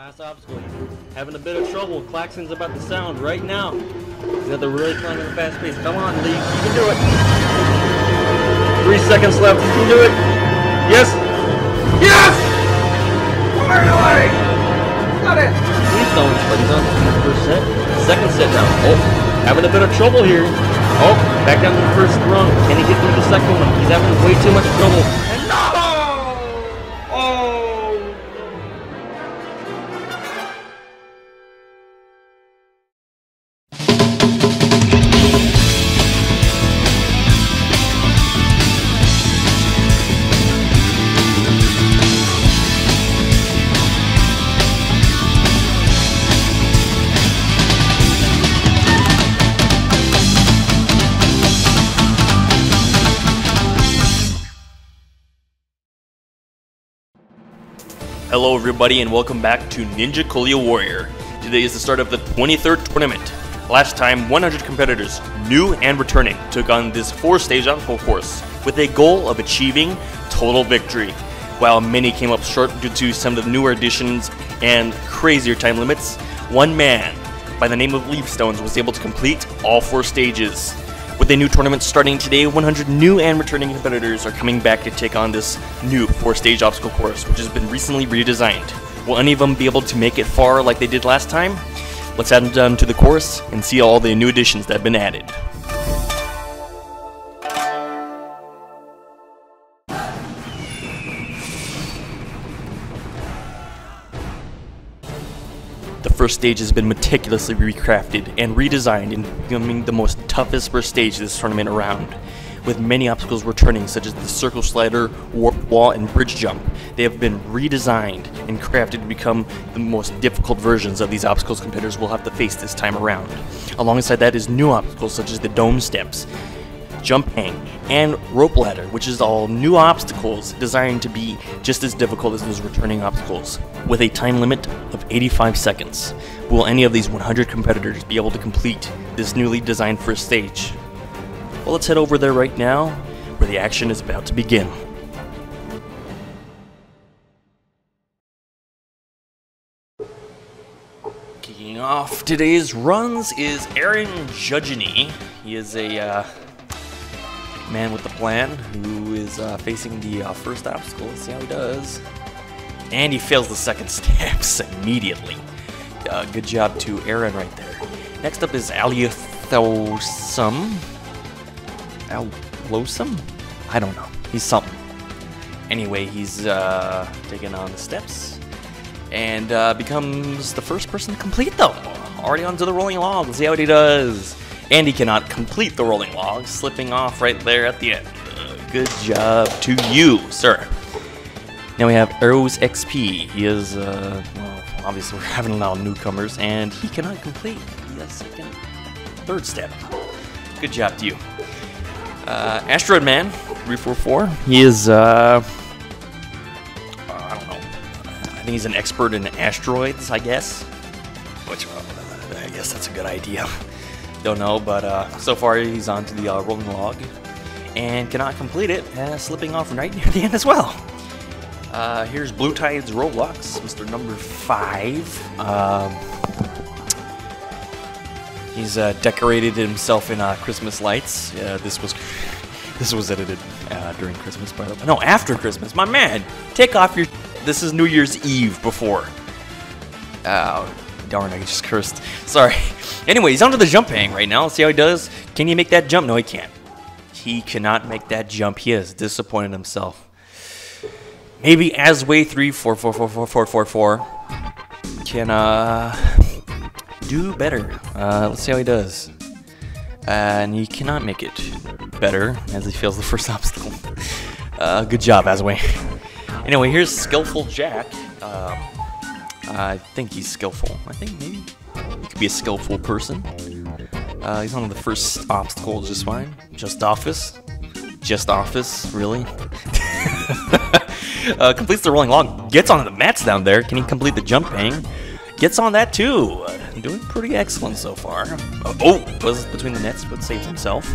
last obstacle. Having a bit of trouble. Klaxon's about to sound right now. He's got the really climbing at a fast pace. Come on, Leaf. You can do it. 3 seconds left. You can do it. Yes. Yes! Finally! Got it. LeafStones, but he's on the first set. Second set now. Oh, having a bit of trouble here. Oh, back down to the first rung. Can he get through the second one? He's having way too much trouble. And no! Oh! Hello everybody and welcome back to Ninja Coolio Warrior. Today is the start of the 23rd tournament. Last time, 100 competitors, new and returning, took on this 4-stage obstacle course with a goal of achieving total victory. While many came up short due to some of the newer additions and crazier time limits, one man by the name of LeafStones was able to complete all 4 stages. With a new tournament starting today, 100 new and returning competitors are coming back to take on this new 4-stage obstacle course, which has been recently redesigned. Will any of them be able to make it far like they did last time? Let's add them to the course and see all the new additions that have been added. The first stage has been meticulously recrafted and redesigned in becoming the most toughest first stage of this tournament around. With many obstacles returning, such as the circle slider, warp wall, and bridge jump, they have been redesigned and crafted to become the most difficult versions of these obstacles competitors will have to face this time around. Alongside that is new obstacles such as the dome steps, jump hang, and rope ladder, which is all new obstacles designed to be just as difficult as those returning obstacles, with a time limit of 85 seconds. Will any of these 100 competitors be able to complete this newly designed first stage? Well, let's head over there right now, where the action is about to begin. Kicking off today's runs is Aaron Judgeny. He is a man with a plan who is facing the first obstacle. Let's see how he does. And he fails the second steps immediately. Good job to Aaron right there. Next up is Alosum. I don't know. He's something. Anyway, he's taking on the steps and becomes the first person to complete them. Already onto the rolling log. Let's see how he does. And he cannot complete the rolling log, slipping off right there at the end. Good job to you, sir. Now we have Arrows XP. He is, well, obviously we're having a lot of newcomers, and he cannot complete the third step. Good job to you. Asteroid Man, 344. He is, I don't know. I think he's an expert in asteroids, I guess. Which, I guess that's a good idea. Don't know, but so far he's on to the rolling log and cannot complete it, slipping off right near the end as well. Here's Blue Tide's Roblox, Mr. Number 5. He's decorated himself in Christmas lights. This was edited during Christmas, by the way. No, after Christmas. My man, take off your. This is New Year's Eve before. Oh, darn! I just cursed. Sorry. Anyway, he's onto the jump hang right now. Let's see how he does. Can he make that jump? No, he can't. He cannot make that jump. He is disappointed himself. Maybe Asway34444444 can do better. Let's see how he does. And he cannot make it better as he fails the first obstacle. Good job, Asway. Anyway, here's Skillful Jack. I think he's skillful. I think maybe he could be a skillful person. He's on the first obstacle just fine. Just office, really. Completes the rolling log. Gets onto the mats down there. Can he complete the jump hang? Gets on that too. Doing pretty excellent so far. Was between the nets, but saves himself.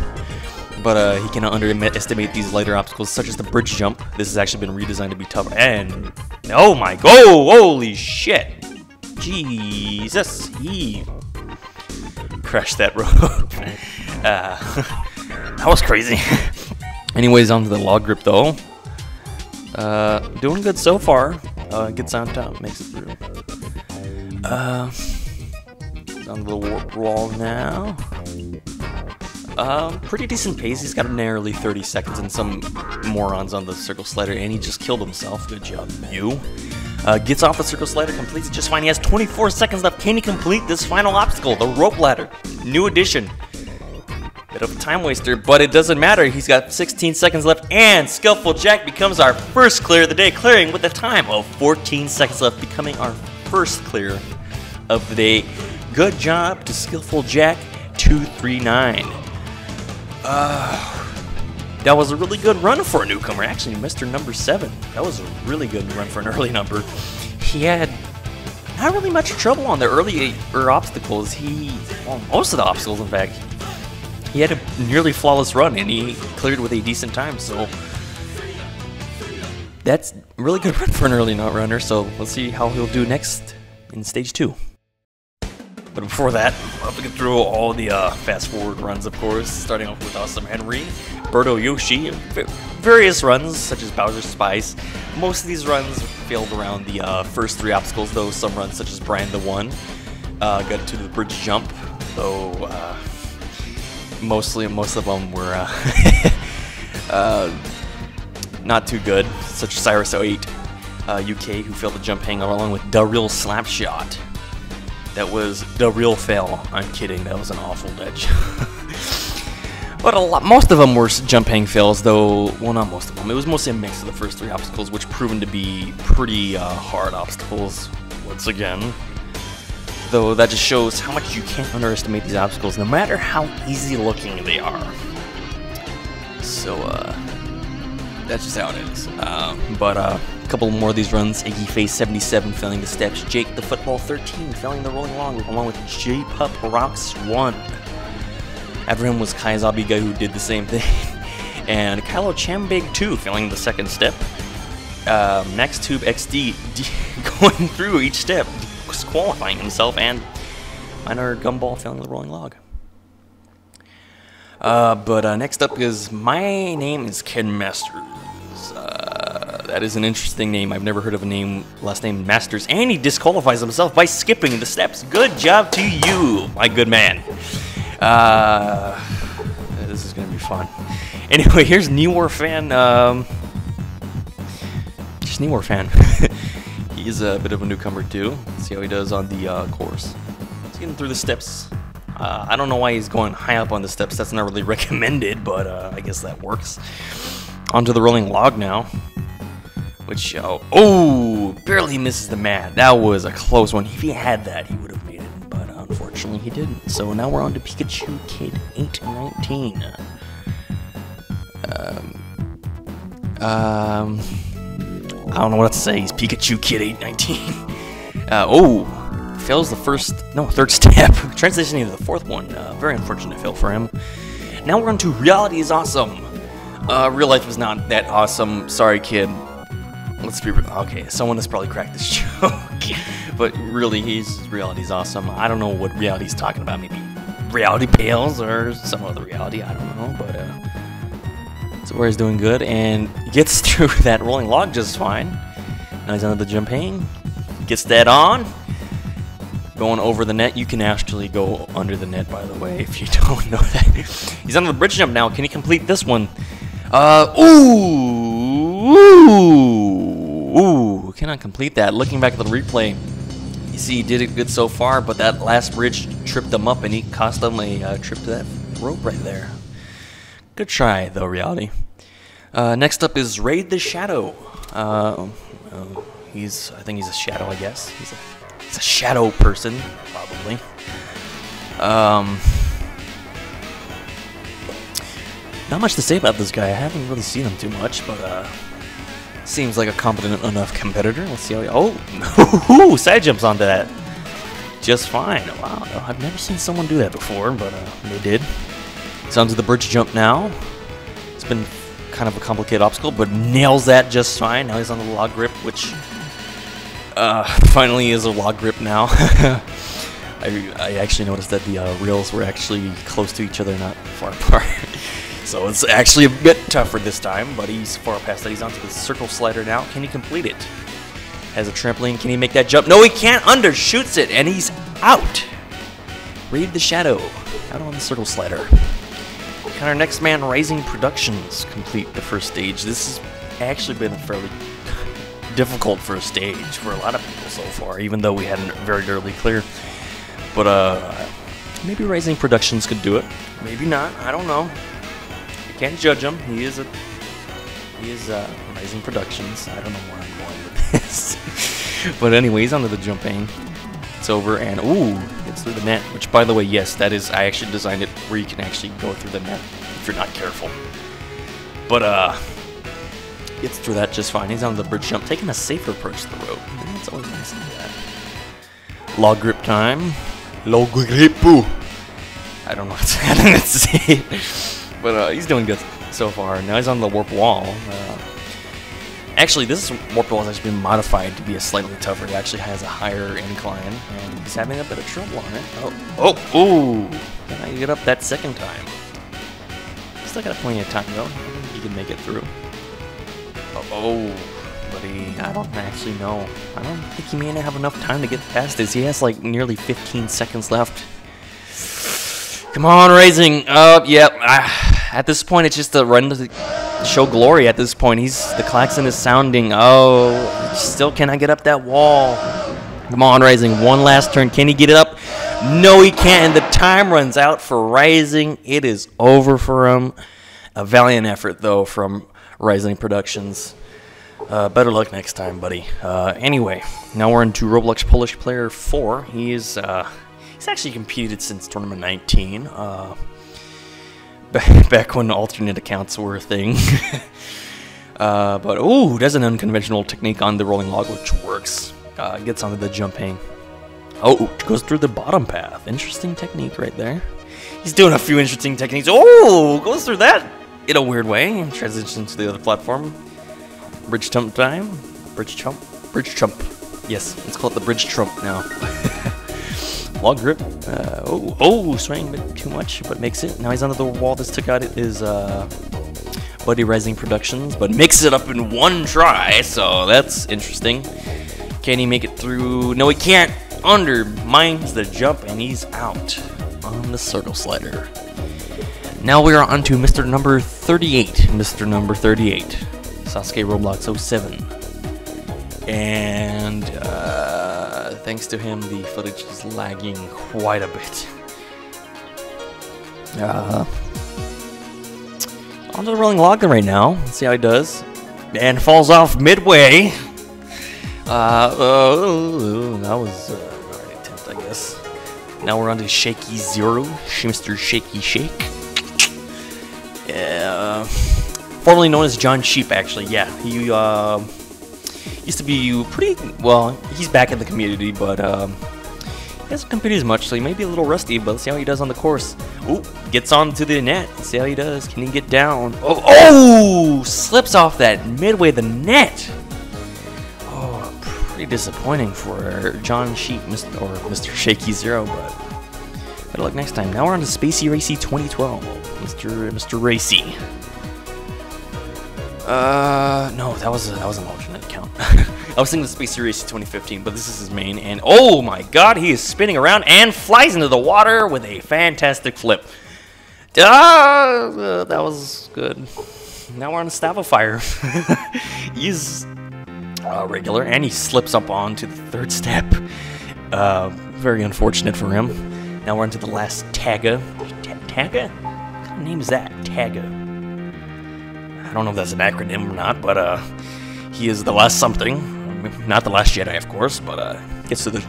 But he cannot underestimate these lighter obstacles, such as the bridge jump. This has actually been redesigned to be tougher. And oh my god! Holy shit! Jesus, he crashed that rope. That was crazy. Anyways, onto the log grip though. Doing good so far. Gets on top, makes it through. It's on the warp wall now. Pretty decent pace. He's got nearly 30 seconds and some morons on the circle slider, and he just killed himself. Good job, you. Gets off the circle slider, completes it just fine. He has 24 seconds left. Can he complete this final obstacle, the rope ladder? New addition. Bit of a time waster, but it doesn't matter. He's got 16 seconds left, and Skillful Jack becomes our first clear of the day, clearing with a time of 14 seconds left, becoming our first clear of the day. Good job to Skillful Jack 239. That was a really good run for a newcomer. Actually, Mr. Number 7. That was a really good run for an early number. He had not really much trouble on the earlier obstacles. Well, most of the obstacles, in fact. He had a nearly flawless run, and he cleared with a decent time, so that's a really good run for an early runner, so let's see how he'll do next in Stage 2. But before that, we'll have to get through all the fast-forward runs, of course, starting off with Awesome Henry, Birdo Yoshi, various runs, such as Bowser's Spice. Most of these runs failed around the first 3 obstacles, though some runs, such as Brian the One, got to the bridge jump, though most of them were not too good, such as Cyrus 08 UK, who failed the jump hang along with the real slap shot. That was the real fail. I'm kidding, that was an awful edge. But most of them were jump hang fails, though, well, not most of them. It was mostly a mix of the first 3 obstacles, which proven to be pretty hard obstacles, once again. Though that just shows how much you can't underestimate these obstacles, no matter how easy looking they are. So, that's just how it is. But a couple more of these runs. Iggy Face 77 failing the steps. Jake the Football 13 failing the rolling along with J Pup Rocks 1. After him was Kai Zabiga, who did the same thing. And Kylo Chambig 2 failing the second step. Max Tube XD going through each step, disqualifying himself, and Minor Gumball failing the rolling log. But next up is My Name is Ken Masters. That is an interesting name. I've never heard of a last name Masters, and he disqualifies himself by skipping the steps. Good job to you, my good man. This is gonna be fun. Anyway, here's Newar Fan. Just Newar Fan. He's a bit of a newcomer too. Let's see how he does on the course. He's getting through the steps. I don't know why he's going high up on the steps. That's not really recommended, but I guess that works. Onto the rolling log now. Which, oh, barely misses the mat. That was a close one. If he had that, he would have made it, but unfortunately he didn't. So now we're on to Pikachu Kid 819. I don't know what to say. He's Pikachu Kid 819. Fails the third step. Transitioning to the 4th one. Very unfortunate fail for him. Now we're on to Reality is Awesome. Real life is not that awesome. Sorry, kid. Let's be real. Okay, someone has probably cracked this joke. But really, Reality's Awesome. I don't know what Reality's talking about. Maybe Reality Pales or some other reality. I don't know. But so where he's doing good and gets through that rolling log just fine. Now he's under the jump hang. Gets that on. Going over the net. You can actually go under the net, by the way, if you don't know that. He's on the bridge jump now. Can he complete this one? Ooh, cannot complete that. Looking back at the replay, you see he did it good so far, but that last bridge tripped him up, and he cost him a trip to that rope right there. Good try, though, Reality. Next up is Raid the Shadow. I think he's a shadow, I guess. He's a shadow person, probably. Not much to say about this guy. I haven't really seen him too much, but seems like a competent enough competitor. Let's see how he... Oh! Side jumps onto that. Just fine. Wow, I've never seen someone do that before, but they did. He's onto the bridge jump now. It's been kind of a complicated obstacle, but nails that just fine. Now he's on the log grip, which Finally is a log grip now. I actually noticed that the rails were actually close to each other, not far apart. So it's actually a bit tougher this time, but he's far past that. He's onto the circle slider now. Can he complete it? Has a trampoline. Can he make that jump? No, he can't. Undershoots it, and he's out. Raid the Shadow. Out on the circle slider. Can our next man, Rising Productions, complete the first stage? This has actually been a fairly difficult first stage for a lot of people so far, even though we had a very early clear. But maybe Rising Productions could do it. Maybe not. I don't know. You can't judge him. He is Rising Productions. I don't know where I'm going with this. But anyways, onto the jumping. It's over, and ooh, it's through the net. Which, by the way, yes, that is. I actually designed it where you can actually go through the net if you're not careful. But gets through that just fine. He's on the bridge jump, taking a safer approach to the rope. And it's always nice to do that. Log grip time. Log grippu. I don't know what to say. But he's doing good so far. Now he's on the warp wall. Actually, this warp wall has actually been modified to be a slightly tougher. It actually has a higher incline, and he's having a bit of trouble on it. Ooh! Can I get up that second time? Still got plenty of time though. I think he can make it through. Buddy, I don't actually know. I don't think he may not have enough time to get past this. He has like nearly 15 seconds left. Come on, Rising up. Yep. At this point, it's just a run to show glory. At this point, the klaxon is sounding. Oh, still cannot get up that wall. Come on, Rising. One last turn. Can he get it up? No, he can't. And the time runs out for Rising. It is over for him. A valiant effort, though, from Rising Productions. Better luck next time, buddy. Anyway, now we're into Roblox Polish Player 4. He's actually competed since Tournament 19. Back when alternate accounts were a thing. But, ooh, there's an unconventional technique on the rolling log, which works. Gets onto the jumping. Oh, goes through the bottom path. Interesting technique right there. He's doing a few interesting techniques. Oh, goes through that in a weird way. And transitions to the other platform. Bridge jump time. Bridge jump. Bridge jump. Yes, let's call it the bridge trump now. Log grip. Swaying a bit too much, but makes it. Now he's under the wall. This took out his buddy Rising Productions, but makes it up in one try, so that's interesting. Can he make it through? No, he can't. Undermines the jump, and he's out on the circle slider. Now we are on to Mr. Number 38. Mr. Number 38. Sasuke Roblox 07. And thanks to him, the footage is lagging quite a bit. On the rolling log right now. Let's see how he does. And falls off midway. That was an alright attempt, I guess. Now we're on to Shaky Zero. Mr. Shaky Shake. Formerly known as John Sheep, actually. Yeah, he used to be pretty well. He's back in the community, but he hasn't competed as much, so he may be a little rusty. But let's see how he does on the course. Ooh, gets onto the net. Let's see how he does. Can he get down? Oh, slips off that midway the net. Oh, pretty disappointing for John Sheep, Mr. Shaky Zero, but better luck next time. Now we're on to Spacey Racy 2012, Mr. Racy. No, that was an alternate account. I was thinking the Space Series 2015, but this is his main, and oh my god, he is spinning around and flies into the water with a fantastic flip. That was good. Now we're on a Stabilifier. He's regular, and he slips up onto the third step. Very unfortunate for him. Now we're into the last Tagga. Tagga? What kind of name is that? Tagga. I don't know if that's an acronym or not, but he is the last something. Not the last Jedi, of course, but gets to the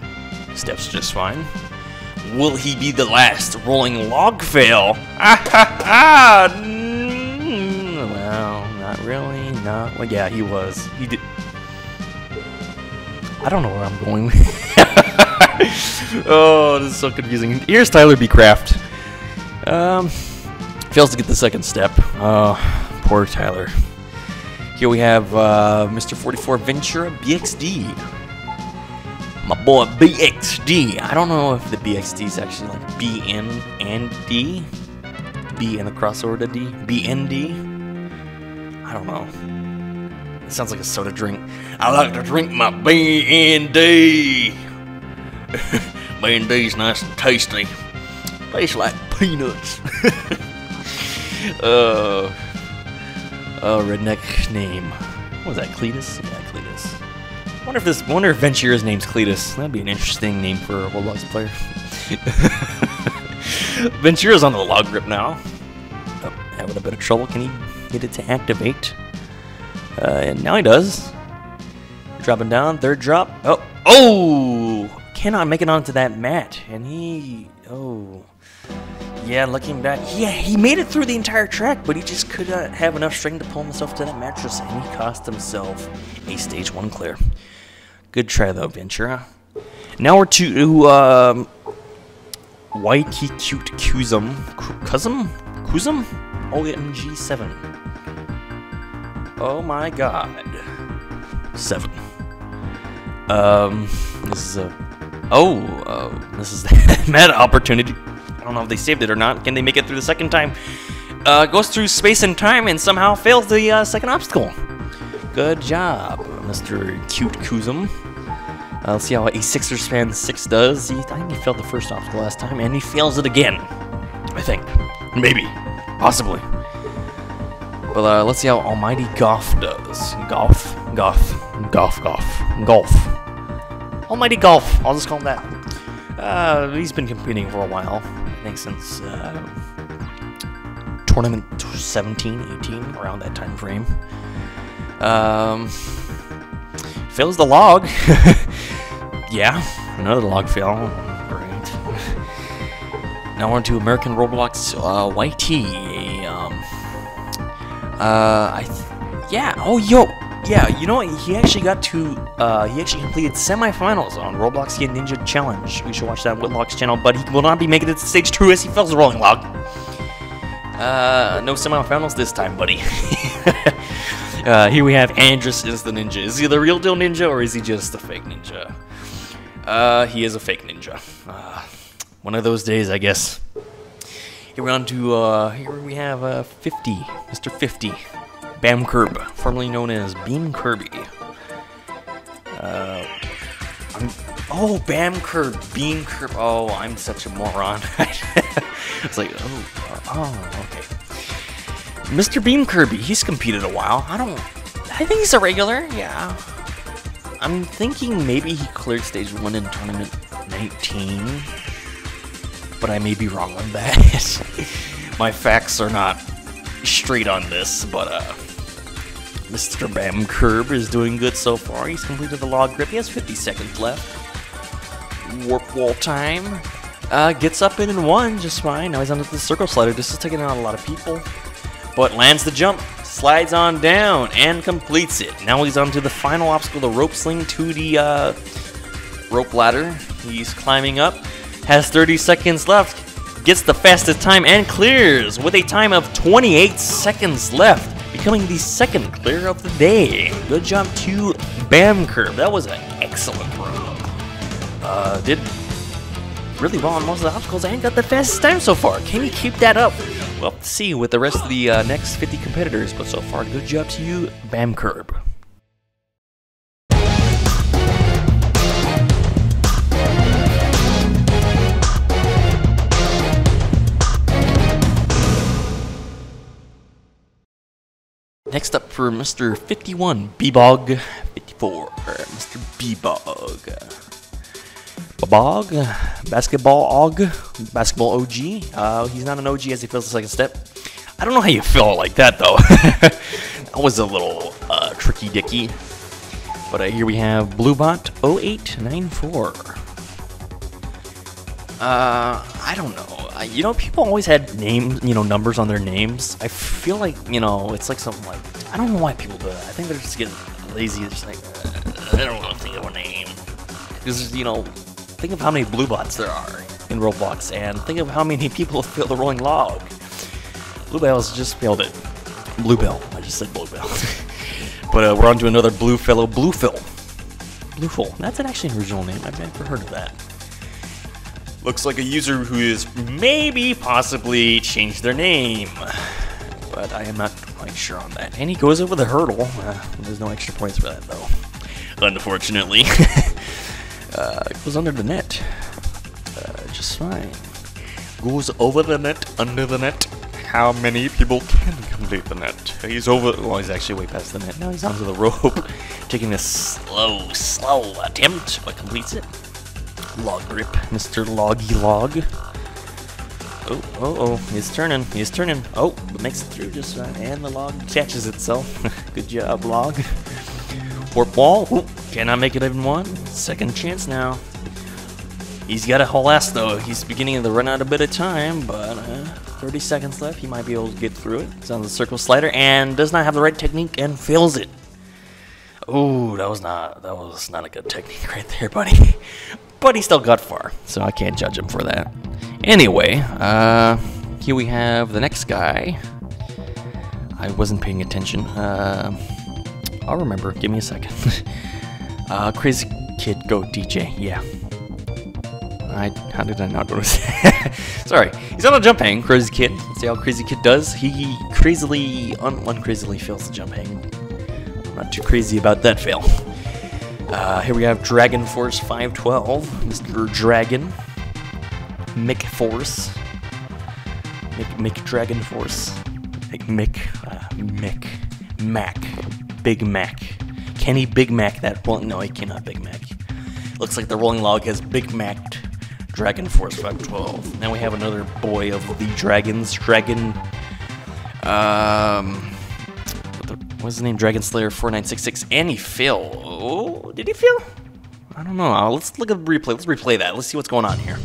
steps just fine. Will he be the last rolling log fail? Well, not really. Not. Well, yeah, he was. He did. I don't know where I'm going. Oh, this is so confusing. Here's Tyler B. Craft. Fails to get the second step. Poor Tyler. Here we have Mr. 44 Ventura BXD. My boy BXD. I don't know if the BXD is actually like BN and D. B and the crossover to D. BND. I don't know. It sounds like a soda drink. I like to drink my BND. B&D's nice and tasty. Tastes like peanuts. Redneck name. What was that, Cletus? Yeah, Cletus. Wonder if Ventura's name's Cletus. That'd be an interesting name for a Roblox player. Ventura's on the log grip now. Oh, having a bit of trouble. Can he get it to activate? And now he does. Dropping down, third drop. Oh! Cannot make it onto that mat. And he... Oh. Yeah, looking back, yeah, he made it through the entire track, but he just couldn't have enough strength to pull himself to that mattress, and he cost himself a stage 1 clear. Good try, though, Ventura. Now we're to YT Cute Kuzum. OMG 7. Oh my god. 7. This is a... this is the meta opportunity. I don't know if they saved it or not. Can they make it through the second time? Goes through space and time and somehow fails the second obstacle. Good job, Mr. Cute Kuzum. Let's see how a Sixers fan 6 does. I think he failed the first obstacle last time, and he fails it again. I think. Maybe. Possibly. But let's see how Almighty Golf does. Golf. Almighty Golf. I'll just call him that. He's been competing for a while. I think since tournament 17, 18, around that time frame. Fails the log. Yeah, another log fail. Great. Now on to American Roblox YT. Yeah, you know what? He actually got to, he actually completed semifinals on Roblox Ninja Challenge. We should watch that on Whitlock's channel, but he will not be making it to stage 2 as he fails the rolling log. No semifinals this time, buddy. Here we have Andrus is the ninja. Is he the real deal ninja, or is he just a fake ninja? He is a fake ninja. One of those days, I guess. Here we're on to, here we have 50, Mr. 50. Bam Curb, formerly known as Beam Kirby. Oh, Bam Curb, Beam Curb. Oh, I'm such a moron. It's like, okay. Mr. Beam Kirby, he's competed a while. I think he's a regular, yeah. I'm thinking maybe he cleared stage 1 in tournament 19. But I may be wrong on that. My facts are not straight on this, but Mr. Bam Curb is doing good so far. He's completed the log grip. He has 50 seconds left. Warp wall time. Gets up in 1 just fine. Now he's onto the circle slider. This is taking out a lot of people. But lands the jump, slides on down, and completes it. Now he's onto the final obstacle, the rope sling to the rope ladder. He's climbing up. Has 30 seconds left. Gets the fastest time and clears with a time of 28 seconds left, becoming the second clear of the day. Good job to Bam Curb. That was an excellent run. Did really well on most of the obstacles and got the fastest time so far. Can he keep that up? Well, let's see with the rest of the next 50 competitors, but so far, good job to you, Bam Curb. Next up for Mr. 51, B-Bog 54, Mr. B-Bog. Bog, basketball OG. He's not an OG as he fails the second step. I don't know how you feel like that though. That was a little tricky dicky. But here we have Bluebot 0894. I don't know. You know, people always had names, numbers on their names. I feel like, it's like something like, I don't know why people do that. I think they're just getting lazy. They're just like, I don't want to think of a name. Because, think of how many Bluebots there are in Roblox, and think of how many people have failed the rolling log. Bluebell's just failed it. Bluebell. I just said Bluebell. But we're on to another Blue fellow, Bluefill. Blueful. That's actually an original name. I've never heard of that. Looks like a user who is maybe possibly changed their name. But I am not quite sure on that. And he goes over the hurdle. There's no extra points for that, though. Unfortunately. It goes under the net. Just fine. Goes over the net, under the net. How many people can complete the net? He's over. Well, he's actually way past the net. Now he's onto the rope. Taking a slow attempt, but completes it. Log grip, Mr. Loggy Log. Oh, he's turning. Oh, but makes it through just right, and the log catches itself. Good job, log. Warp wall. Ooh, cannot make it even one. Second chance now. He's got a whole ass though. He's beginning to run out a bit of time, but 30 seconds left. He might be able to get through it. He's on the circle slider and does not have the right technique and fails it. Oh, that was not a good technique right there, buddy. But he still got far, so I can't judge him for that. Anyway, here we have the next guy. I wasn't paying attention. I'll remember. Give me a second. Crazy Kid Go DJ. Yeah. How did I not notice? Sorry. He's on a jump hang, Crazy Kid. Let's see how Crazy Kid does. He uncrazily fails the jump hang. I'm not too crazy about that fail. Here we have Dragon Force 512, Mr. Dragon, Mick Force, Mick Dragon Force, Mick, Mac, Big Mac. Can he Big Mac that? Well, no, he cannot Big Mac. Looks like the rolling log has Big Mac'd Dragon Force 512. Now we have another boy of the dragons, what's his name? Dragon Slayer 4966, and he failed. Oh, did he fail? I don't know. Let's look at the replay. Let's replay that. Let's see what's going on here.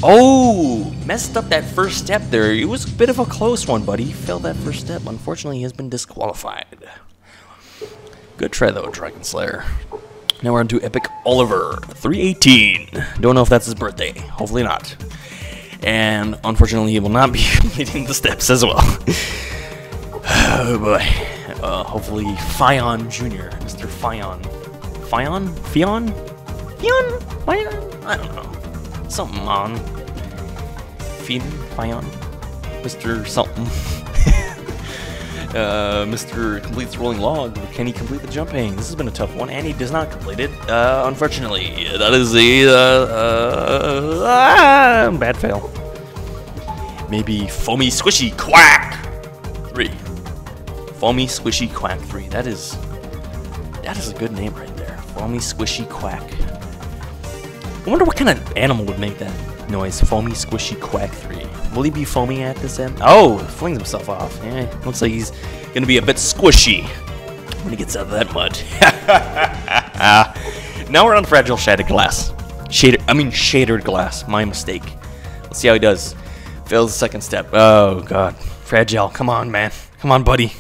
Oh, messed up that first step there. It was a bit of a close one, buddy. He failed that first step. Unfortunately, he has been disqualified. Good try, though, Dragon Slayer. Now we're on to Epic Oliver 318. Don't know if that's his birthday. Hopefully not. And unfortunately, he will not be completing the steps as well. Oh boy. Hopefully Fion Jr., Mr. Fion. Fion? I don't know. Something on. Fion? Mr. something. Mr. completes rolling log. Can he complete the jump hang? This has been a tough one, and he does not complete it. Unfortunately, that is a bad fail. Maybe Foamy Squishy Quack 3. Foamy Squishy Quack 3. That is a good name right there. Foamy Squishy Quack. I wonder what kind of animal would make that noise. Foamy Squishy Quack 3. Will he be foamy at this end? Oh, flings himself off. Yeah, looks like he's gonna be a bit squishy when he gets out of that mud. Now we're on fragile shattered glass. Shattered glass. My mistake. Let's see how he does. Fails the second step. Oh god, fragile. Come on, man. Come on, buddy.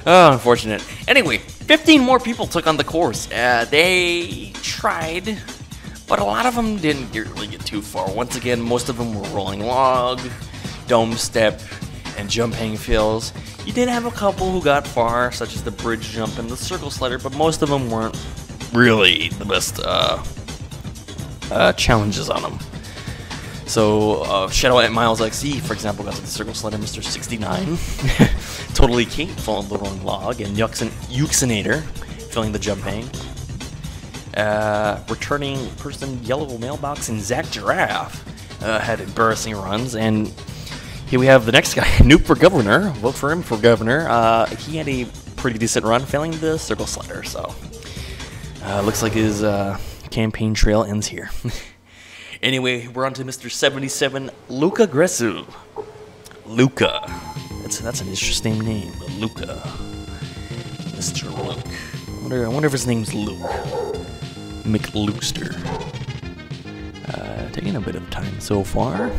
Oh, unfortunate. Anyway, 15 more people took on the course. They tried, but a lot of them didn't really get too far. Once again, most of them were rolling log, dome step, and jump hang fails. You did have a couple who got far, such as the bridge jump and the circle slider, but most of them weren't really the best challenges on them. So, Shadow at Miles XE, for example, got to the circle slider, Mr. 69. Totally Kate followed the rolling log, and Yuxinator filling the jump hang. Returning person Yellow Mailbox and Zach Giraffe had embarrassing runs, and here we have the next guy, Noob for Governor. Vote for him for Governor. He had a pretty decent run, failing the circle slider, so looks like his campaign trail ends here. Anyway, we're on to Mr. 77, Luca Gressu. Luca. That's an interesting name, Luca. Mr. Luke. I wonder if his name's Luke. McLuster. Taking a bit of time so far.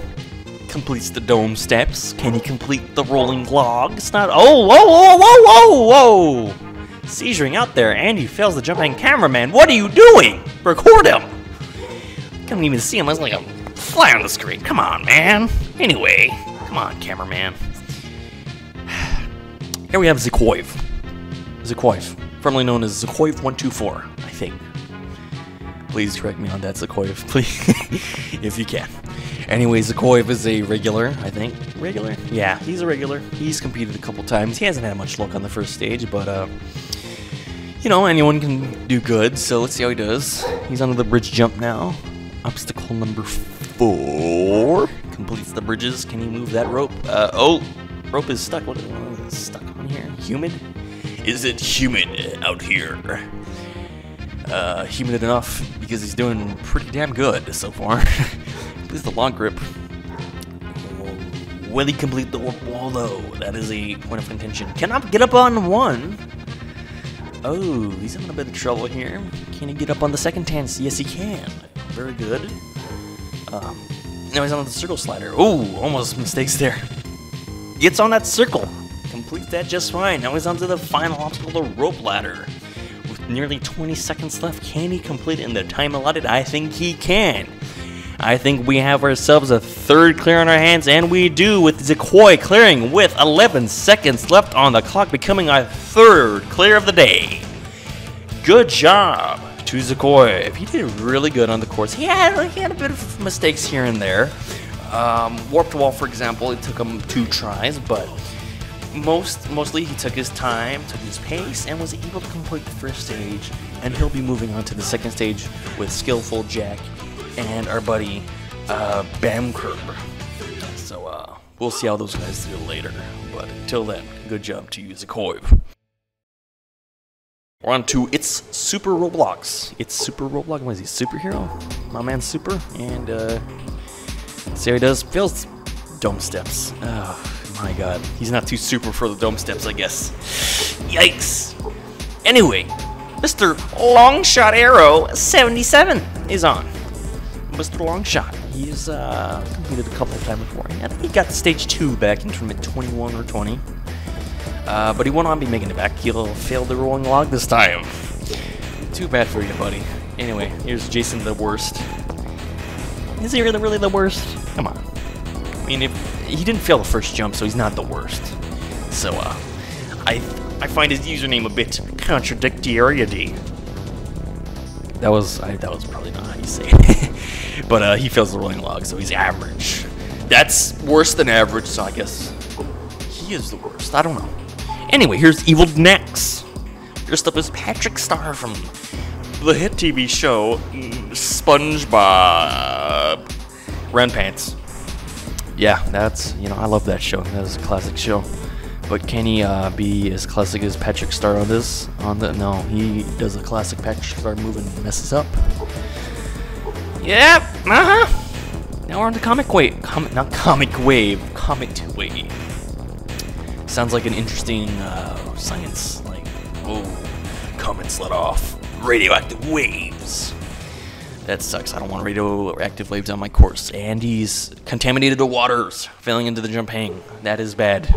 Completes the dome steps. Can he complete the rolling log? It's not. Oh, whoa, whoa, whoa, whoa, whoa! Seizuring out there, and he fails the jump hang cameraman. What are you doing? Record him! Can't even see him. It's like a fly on the screen. Come on, man. Anyway, come on, cameraman. Here we have Zekoiv formerly known as Zakoyev124, I think. Please correct me on that, Zakoyev, please, if you can. Anyway, Zakoyev is a regular, I think. Regular? Yeah, he's a regular. He's competed a couple times. He hasn't had much luck on the first stage, but, you know, anyone can do good, so let's see how he does. He's on the bridge jump now. Obstacle number 4. Completes the bridges. Can he move that rope? Oh, rope is stuck. What is stuck on here? Humid? Is it humid out here? Humid enough because he's doing pretty damn good so far. This is the long grip. Will he complete the warp wall though? That is a point of contention. Cannot get up on 1. Oh, he's in a bit of trouble here. Can he get up on the second tense? Yes, he can. Very good. Now he's on the circle slider. Oh, almost mistakes there. Gets on that circle. Completes that just fine. Now he's on to the final obstacle, the rope ladder. With nearly 20 seconds left, can he complete it in the time allotted? I think he can. I think we have ourselves a third clear on our hands, and we do, with Zakoy clearing with 11 seconds left on the clock, becoming our third clear of the day. Good job to Zakoy. He did really good on the course. He had a bit of mistakes here and there. Warped wall, for example, it took him 2 tries, but mostly he took his time, took his pace, and was able to complete the first stage. And he'll be moving on to the second stage with Skillful Jack and our buddy Bam Curb. So we'll see how those guys do later. But until then, good job to you, Zakoy. We're on to It's Super Roblox. It's Super Roblox. What is he? Superhero? My man Super. And see how he does. Fails dome steps. Oh my god. He's not too super for the dome steps, I guess. Yikes. Anyway, Mr. Longshot Arrow 77 is on. Mr. Longshot. He's competed a couple of times before. I think he got to stage 2 back in tournament 21 or 20. But he will not be making it back. He'll fail the rolling log this time. Too bad for you, buddy. Anyway, here's Jason the worst. Is he really the worst? Come on. I mean, if he didn't fail the first jump, so he's not the worst. So, I find his username a bit contradictory. That was probably not how you say it. But he fails the rolling log, so he's average. That's worse than average, so I guess he is the worst. I don't know. Anyway, here's Evil Nex. Dressed up as Patrick Star from the hit TV show SpongeBob. Ren Pants. Yeah, that's, you know, I love that show. That is a classic show. But can he be as classic as Patrick Star on this? No, he does a classic Patrick Star move and messes up. Yep, Now we're on to Comet Wave. Comet Wave. Sounds like an interesting science, like, oh, comets let off radioactive waves. That sucks. I don't want radioactive waves on my course. And he's contaminated the waters, failing into the jump hang. That is bad.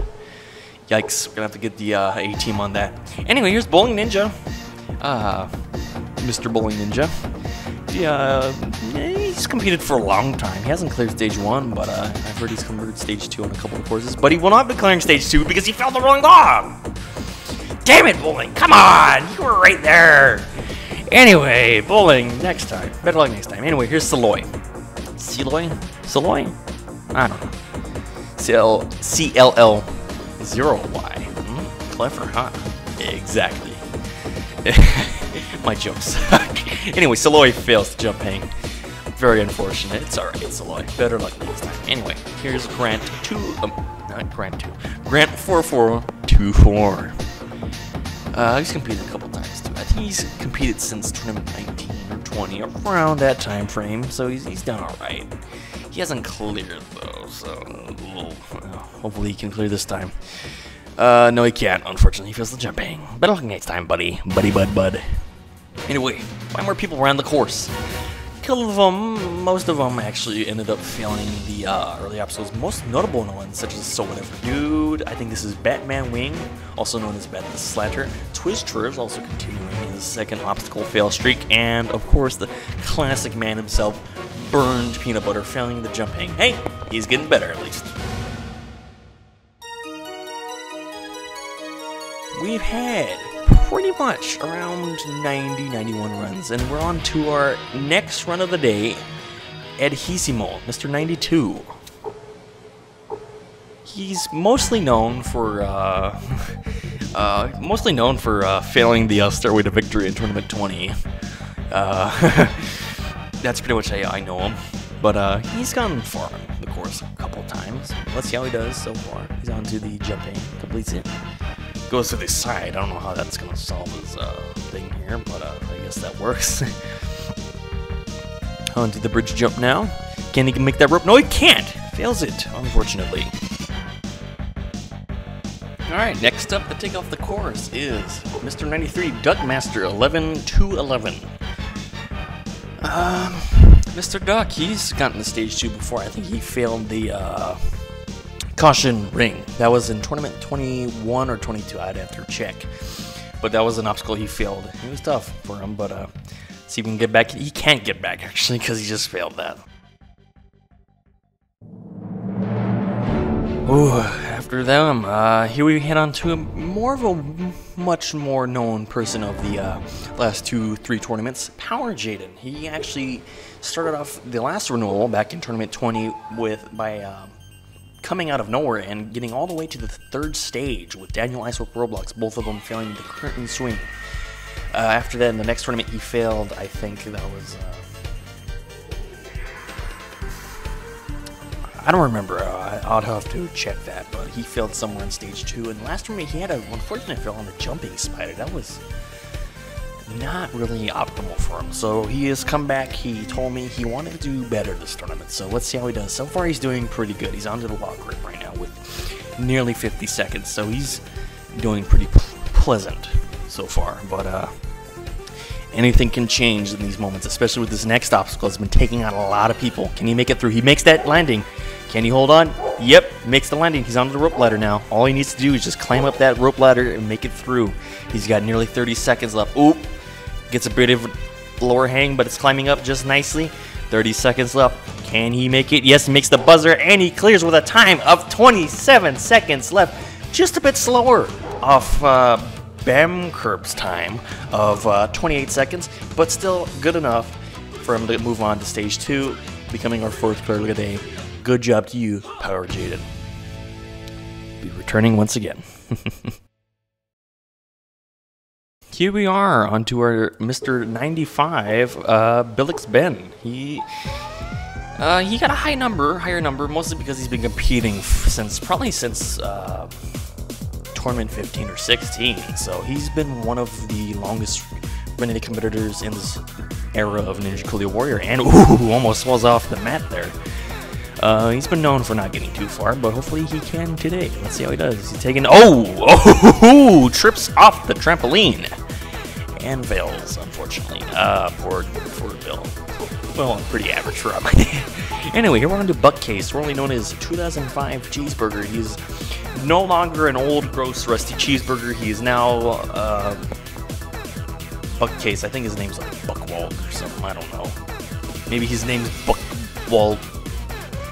Yikes. We're gonna have to get the A-team on that. Anyway, here's Bowling Ninja. Mr. Bowling Ninja. He's competed for a long time. He hasn't cleared stage 1, but I've heard he's cleared stage 2 on a couple of courses. But he will not be clearing stage 2 because he failed the rolling log. Damn it, Bowling! Come on, you were right there. Anyway, Bowling next time. Better luck next time. Anyway, here's Saloy. Saloy? I don't know. CLL0Y. Clever, huh? Exactly. My jokes suck. Anyway, Saloy fails to jump hang. Very unfortunate. It's alright, Saloy. Better luck next time. Anyway, here's Grant 2. Not Grant 2. Grant 4424. He's competed a couple times too. I think he's competed since tournament 19 or 20, around that time frame. So he's done alright. He hasn't cleared though, so hopefully he can clear this time. No, he can't. Unfortunately, he fails the jump hang. Better luck next time, buddy. Bud. Anyway, 5 more people around the course. Most of them actually ended up failing the early obstacles. Most notable ones, such as So Whatever Dude. I think this is Batman Wing, also known as Bat the Slatter. Twister is also continuing his second obstacle fail streak. And, of course, the classic man himself, Burned Peanut Butter, failing the jump hang. Hey, he's getting better at least. we've had pretty much around 90, 91 runs, and we're on to our next run of the day, Edhisimo, Mr. 92. He's mostly known for failing the Stairway to Victory in Tournament 20. That's pretty much how I know him. But he's gone far on the course a couple times. Let's see how he does so far. He's on to the jumping, completes it. Goes to the side. I don't know how that's going to solve his thing here, but I guess that works. On to the bridge jump now. Can he make that rope? No, he can't! Fails it, unfortunately. Alright, next up to take off the course is Mr. 93, Duckmaster 11-11. Mr. Duck, he's gotten to stage 2 before. I think he failed the caution ring. That was in tournament 21 or 22. I'd have to check. But that was an obstacle he failed. It was tough for him, but see if we can get back. He can't get back, actually, because he just failed that. Ooh, after them, here we head on to much more known person of the last 2-3 tournaments, Power Jaden. He actually started off the last renewal back in tournament 20 by coming out of nowhere and getting all the way to the 3rd stage with Daniel Icework Roblox, both of them failing the curtain swing. After that, in the next tournament, he failed. I think that was. I don't remember. I'll have to check that, but he failed somewhere in stage 2. And last tournament, he had an unfortunate fail on the jumping spider. That was not really optimal for him. So he has come back. He told me he wanted to do better this tournament. So let's see how he does. So far, he's doing pretty good. He's onto the log grip right now with nearly 50 seconds. So he's doing pretty pleasant so far. But anything can change in these moments, especially with this next obstacle. It's been taking out a lot of people. Can he make it through? He makes that landing. Can he hold on? Yep, makes the landing. He's onto the rope ladder now. All he needs to do is just climb up that rope ladder and make it through. He's got nearly 30 seconds left. Oop, gets a bit of lower hang, but it's climbing up just nicely. 30 seconds left. Can he make it? Yes, he makes the buzzer, and he clears with a time of 27 seconds left. Just a bit slower off Bam Curb's time of 28 seconds, but still good enough for him to move on to stage 2, becoming our 4th player of the day. Good job to you, Power Jaden. Be returning once again. Here we are onto our Mr. 95, Billix Ben. He got a higher number, mostly because he's been competing probably since tournament 15 or 16. So he's been one of the longest running competitors in this era of Ninja Coolio Warrior, and ooh, almost falls off the mat there. He's been known for not getting too far, but hopefully he can today. Let's see how he does. He's taking trips off the trampoline and fails, unfortunately. Poor Bill. Well, pretty average for him. Anyway, here we're on to Buckcase, formerly known as 2005 Cheeseburger. He's no longer an old, gross, rusty cheeseburger. He is now Buckcase. I think his name's like Buckwald or something. I don't know. Maybe his name's Buckwald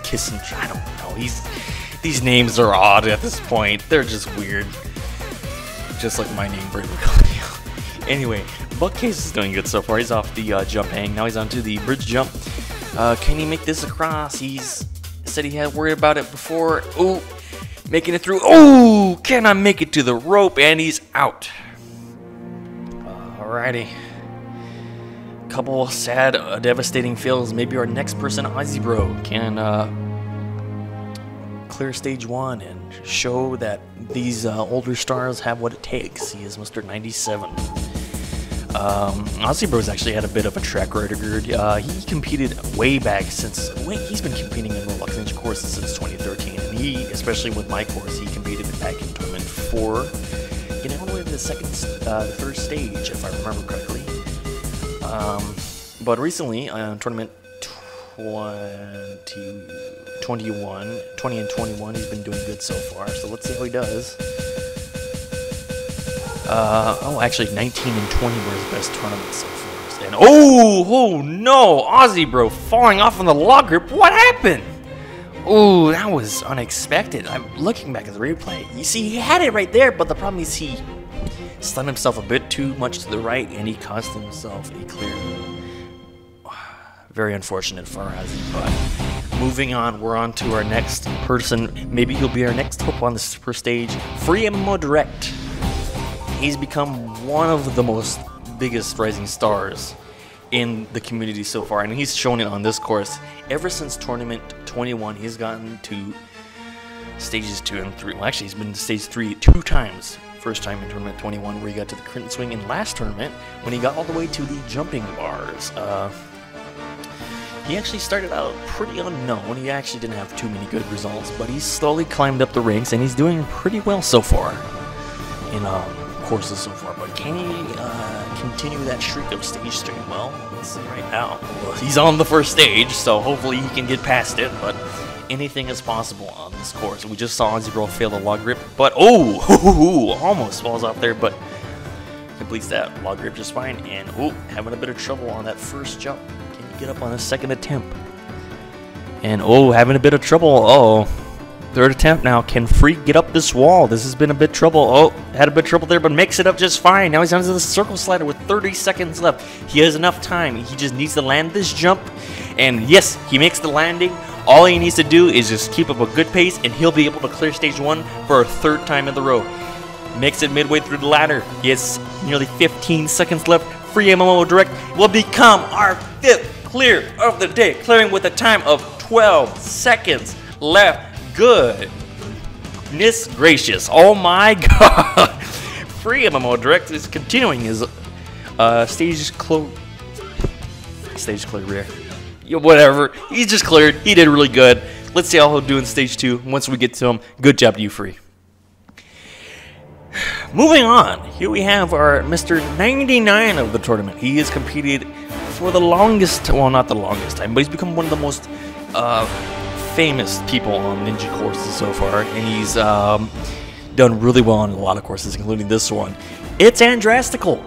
Kissinger. I don't know. These names are odd at this point. They're just weird. Just like my name, Brady. Anyway, Buckcase is doing good so far. He's off the jump hang. Now he's onto the bridge jump. Can he make this across? He's said he had worried about it before. Ooh, making it through. Oh, can I make it to the rope? And he's out. Alrighty. Couple sad, devastating fails. Maybe our next person, Ozzy Bro, can clear stage 1 and show that these older stars have what it takes. He is Mr. 97. Ozzy Bro's actually had a bit of a track record. He competed way back he's been competing in Roblox Ninja courses since 2013. And he, especially with my course, he competed back in tournament 4, getting all the way to the 3rd stage, if I remember correctly. But recently, tournament 20 and 21, he's been doing good so far. So let's see how he does. Actually, 19 and 20 were his best tournaments so far. And oh no, Ozzy Bro falling off on the log grip. What happened? Oh, that was unexpected. I'm looking back at the replay. You see, he had it right there, but the problem is he Stunned himself a bit too much to the right, and he cost himself a clear. Very unfortunate for Razi, but moving on, we're on to our next person. Maybe he'll be our next hope on the super stage, Firippu Direct. He's become one of the most biggest rising stars in the community so far, and he's shown it on this course. Ever since tournament 21, he's gotten to stages 2 and 3. Well, actually, he's been to stage 3 2 times. First time in tournament 21 where he got to the crit swing, and last tournament when he got all the way to the jumping bars. He actually started out pretty unknown. He actually didn't have too many good results, but he's slowly climbed up the ranks, and he's doing pretty well so far in courses so far. But can he continue that streak of stage 3? Well, let's see right now. He's on the first stage, so hopefully he can get past it, but anything is possible on this course. We just saw Zero fail the log grip, but almost falls off there, but completes that log grip just fine, and having a bit of trouble on that first jump. Get up on a second attempt, and having a bit of trouble. Third attempt now. Can Freak get up this wall? This has been a bit trouble. Had a bit of trouble there, but makes it up just fine. Now he's onto the circle slider with 30 seconds left. He has enough time. He just needs to land this jump, and yes, he makes the landing. All he needs to do is just keep up a good pace, and he'll be able to clear stage 1 for a third time in the row. Makes it midway through the ladder. He has nearly 15 seconds left. Firippu Direct will become our 5th clear of the day, clearing with a time of 12 seconds left. Goodness gracious, oh my god. Firippu Direct is continuing his stage clear. Whatever, he's just cleared. He did really good. Let's see how he'll do in stage 2 once we get to him. Good job to you, Free. Moving on, here we have our Mr. 99 of the tournament. He has competed for the longest, well, not the longest time, but he's become one of the most famous people on Ninja courses so far, and he's done really well on a lot of courses, including this one. It's Andrastical.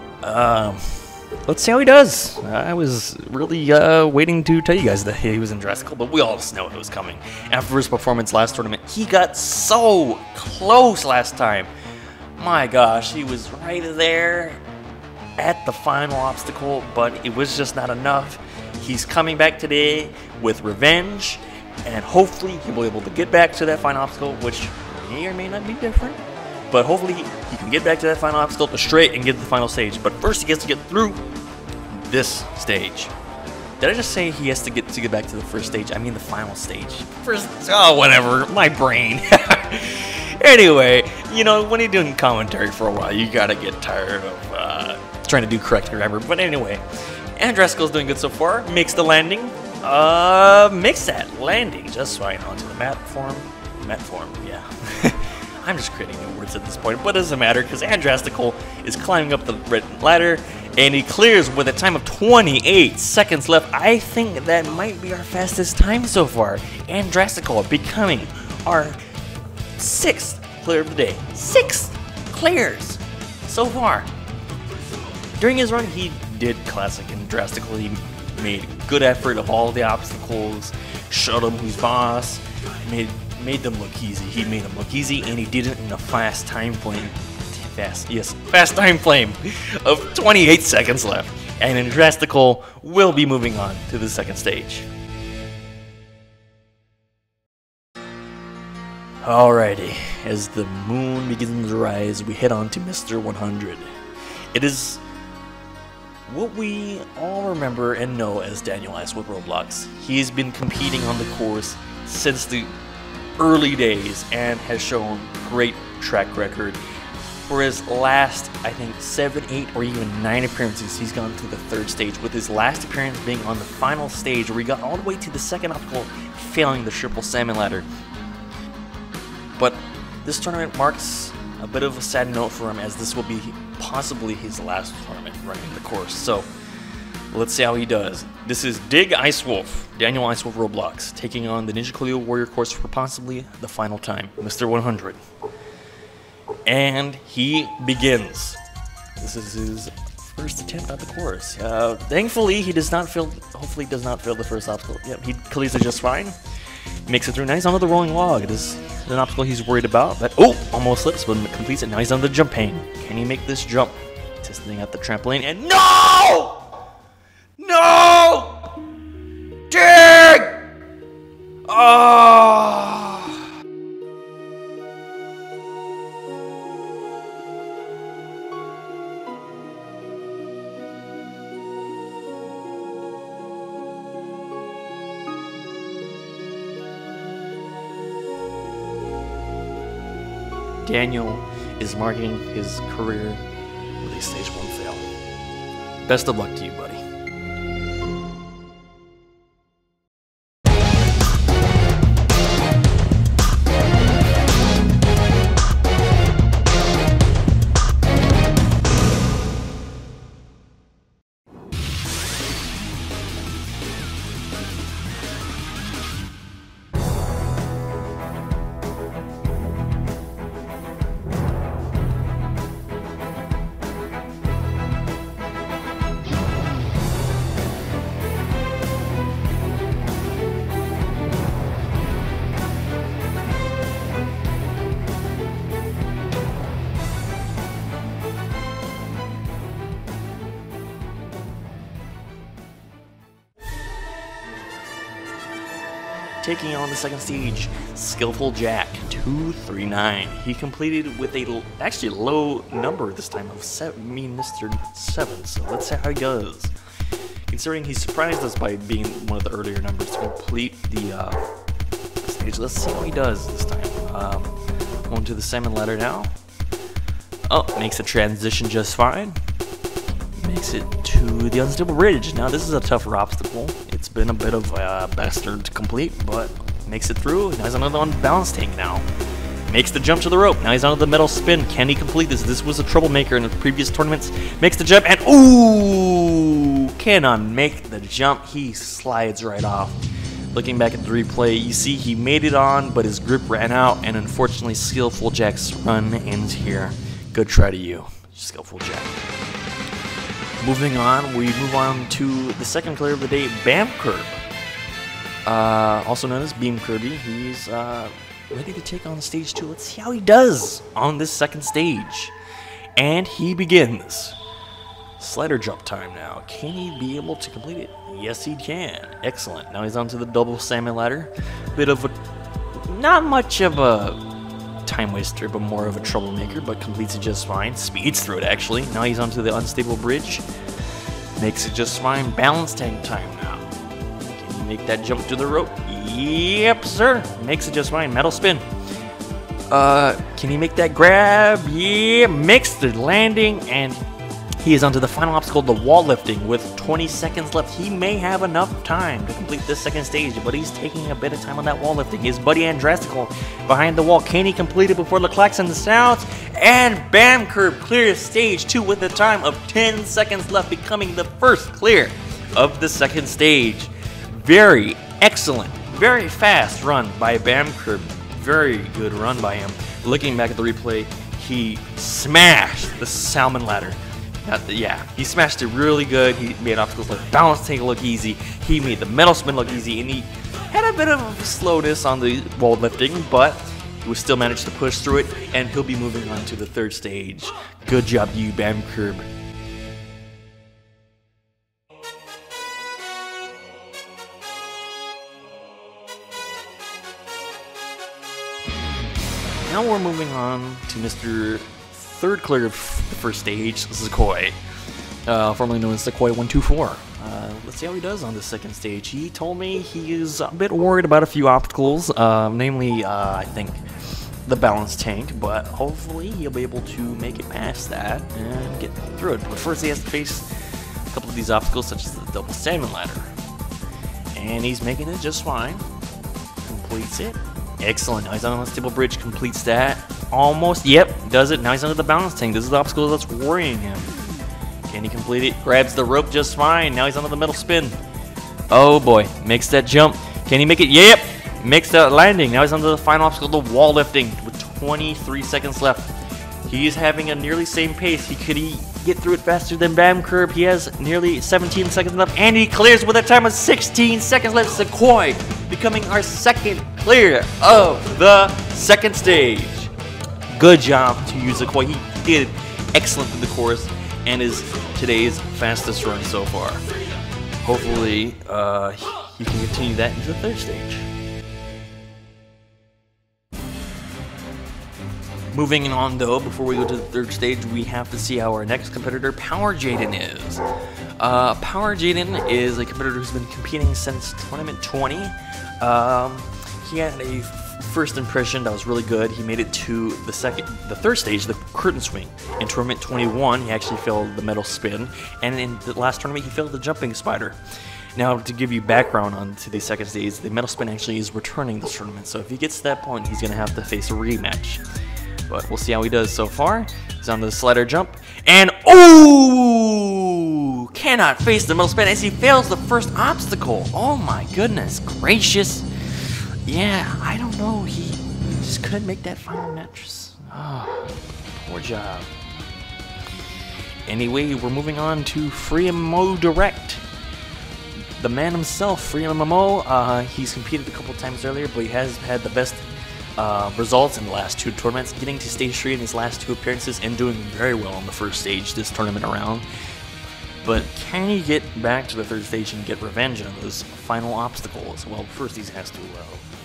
Let's see how he does. I was really waiting to tell you guys that he was Andrastical, but we all just know it was coming. After his performance last tournament, he got so close last time. My gosh, he was right there at the final obstacle, but it was just not enough. He's coming back today with revenge, and hopefully he'll be able to get back to that final obstacle, which may or may not be different, but hopefully he can get back to that final obstacle to straight and get to the final stage. But first he gets to get through this stage. Did I just say he has to get back to the first stage? I mean the final stage. First, whatever, my brain. Anyway, you know, when you're doing commentary for a while, you gotta get tired of trying to do correct grammar. But anyway, Andrascal's doing good so far. Makes the landing. Makes that landing just fine onto the platform. Yeah. I'm just creating new words at this point, but it doesn't matter because Andrastical is climbing up the red ladder, and he clears with a time of 28 seconds left. I think that might be our fastest time so far. Andrastical becoming our 6th clear of the day. 6 clears so far. During his run, he did classic and drastically made good effort of all the obstacles, showed him who's boss, made them look easy. He made them look easy, and he did it in a fast time frame. Fast time frame of 28 seconds left. And Andrastical will be moving on to the second stage. Alrighty, as the moon begins to rise, we head on to Mr. 100. It is what we all remember and know as Daniel Ice with Roblox. He's been competing on the course since the early days and has shown great track record. For his last, I think, 7, 8, or even 9 appearances, he's gone to the 3rd stage, with his last appearance being on the final stage where he got all the way to the second obstacle, failing the triple salmon ladder. But this tournament marks a bit of a sad note for him, as this will be possibly his last tournament running the course. So let's see how he does. This is Dig Ice Wolf, Daniel Ice Wolf Roblox, taking on the Ninja Coolio Warrior course for possibly the final time, Mr. 100. And he begins. This is his first attempt at the course. Thankfully, he does not fail. Hopefully, does not fail the first obstacle. Yep, he clears it just fine. Makes it through nice onto the rolling log. It is an obstacle he's worried about. But oh, almost slips, but completes it. Now he's on the jump pane. Can he make this jump? Testing out the trampoline, and no! No! Dig! Oh! Daniel is marking his career with a stage 1 fail. Best of luck to you, buddy. Taking on the second stage, Skillful Jack 239. He completed with a actually low number this time of Mr. 7. So let's see how he does. Considering he surprised us by being one of the earlier numbers to complete the stage, let's see how he does this time. Going to the salmon ladder now. Oh, makes a transition just fine. Makes it to the unstable bridge. Now this is a tougher obstacle. It's been a bit of a bastard to complete, but makes it through. Now he's on the balance tank now. Makes the jump to the rope. Now he's on the metal spin. Can he complete this? This was a troublemaker in the previous tournaments. Makes the jump and ooh! Cannot make the jump. He slides right off. Looking back at the replay, you see he made it on, but his grip ran out, and unfortunately Skillful Jack's run ends here. Good try to you, Skillful Jack. Moving on, we move on to the second player of the day, Bam Curb. Also known as Beam Kirby. He's ready to take on stage 2. Let's see how he does on this second stage. And he begins. Slider jump time now. Can he be able to complete it? Yes, he can. Excellent. Now he's onto the double salmon ladder. Bit of a, not much of a time waster, but more of a troublemaker, but completes it just fine. Speeds through it, actually. Now he's onto the unstable bridge. Makes it just fine. Balance tank time now. Can he make that jump to the rope? Yep, sir. Makes it just fine. Metal spin. Can he make that grab? Yeah, makes the landing, and he is onto the final obstacle, the wall lifting, with 20 seconds left. He may have enough time to complete this second stage, but he's taking a bit of time on that wall lifting. His buddy Andrastical behind the wall. Can he complete it before the klaxon sounds? And Bam Curb clears stage 2 with a time of 10 seconds left, becoming the first clear of the second stage. Very excellent, very fast run by Bam Curb. Very good run by him. Looking back at the replay, he smashed the salmon ladder. Yeah, he smashed it really good. He made obstacles like balance tank look easy. He made the metal spin look easy, and he had a bit of slowness on the wall lifting, but he was still managed to push through it, and he'll be moving on to the third stage. Good job to you, Bam Curb. Now we're moving on to Mr. Third clear of the first stage, Zakoi, formerly known as Zakoi 124. Let's see how he does on the second stage. He told me he is a bit worried about a few obstacles, namely, I think, the balance tank, but hopefully he'll be able to make it past that and get through it. But first he has to face a couple of these obstacles, such as the double salmon ladder. And he's making it just fine. Completes it. Excellent. Now he's on the unstable bridge, completes that. Almost. Yep, does it. Now he's under the balance tank. This is the obstacle that's worrying him. Can he complete it? Grabs the rope just fine. Now he's under the metal spin. Oh boy. Makes that jump. Can he make it? Yep. Makes that landing. Now he's under the final obstacle, the wall lifting, with 23 seconds left. He's having a nearly same pace. Could he get through it faster than Bam Curb? He has nearly 17 seconds left, and he clears with a time of 16 seconds left. Zakoi becoming our second clear of the second stage. Good job to Yuzakoi. He did excellent in the course and is today's fastest run so far. Hopefully, he can continue that into the third stage. Moving on though, before we go to the third stage, we have to see how our next competitor, Power Jaden, is. Power Jaden is a competitor who's been competing since Tournament 20. He had a first impression that was really good. He made it to the third stage, the curtain swing. In Tournament 21, he actually failed the metal spin, and in the last tournament, he failed the jumping spider. Now, to give you background onto the second stage, the metal spin actually is returning this tournament, so if he gets to that point, he's going to have to face a rematch. But we'll see how he does so far. He's on the slider jump, and oh! Cannot face the metal spin as he fails the first obstacle. Oh my goodness gracious. Yeah, I don't know. He just couldn't make that final mattress. Oh, poor job. Anyway, we're moving on to Firippu Direct. The man himself, Firippu, he's competed a couple times earlier, but he has had the best results in the last two tournaments, getting to stage 3 in his last two appearances and doing very well on the first stage this tournament around. But can he get back to the third stage and get revenge on those final obstacles? Well, first he has to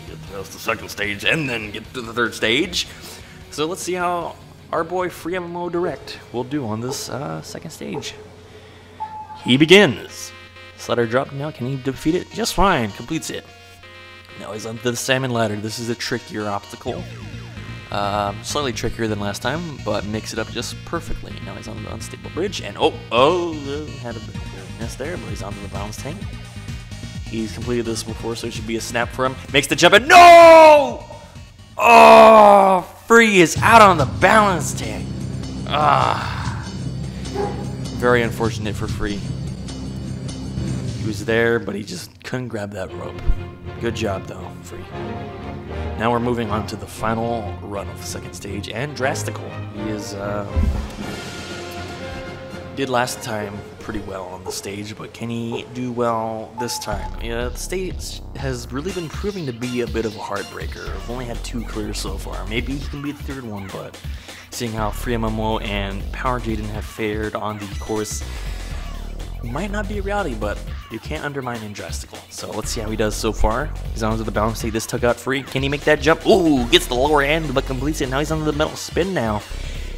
get past the second stage and then get to the third stage. So let's see how our boy Firippu Direct will do on this second stage. He begins. Slider drop now. Can he defeat it? Just fine. Completes it. Now he's on the salmon ladder. This is a trickier obstacle. Slightly trickier than last time, but makes it up just perfectly. Now he's on the unstable bridge, and had a bit of mess there, but he's onto the balance tank. He's completed this before, so it should be a snap for him. Makes the jump, and no! Oh, Free is out on the balance tank. Very unfortunate for Free. He was there, but he just couldn't grab that rope. Good job, though, Free. Now we're moving on to the final run of the second stage, and Drastical. He is, did last time pretty well on the stage, but can he do well this time? Yeah, the stage has really been proving to be a bit of a heartbreaker. I've only had 2 clears so far. Maybe he can be the third one, but seeing how Firippu and Power Jaden have fared on the course, might not be a reality, but you can't undermine Drastical. So let's see how he does so far. He's onto the balance tank. This took out Free. Can he make that jump? Ooh, gets the lower end, but completes it. Now he's on the metal spin now.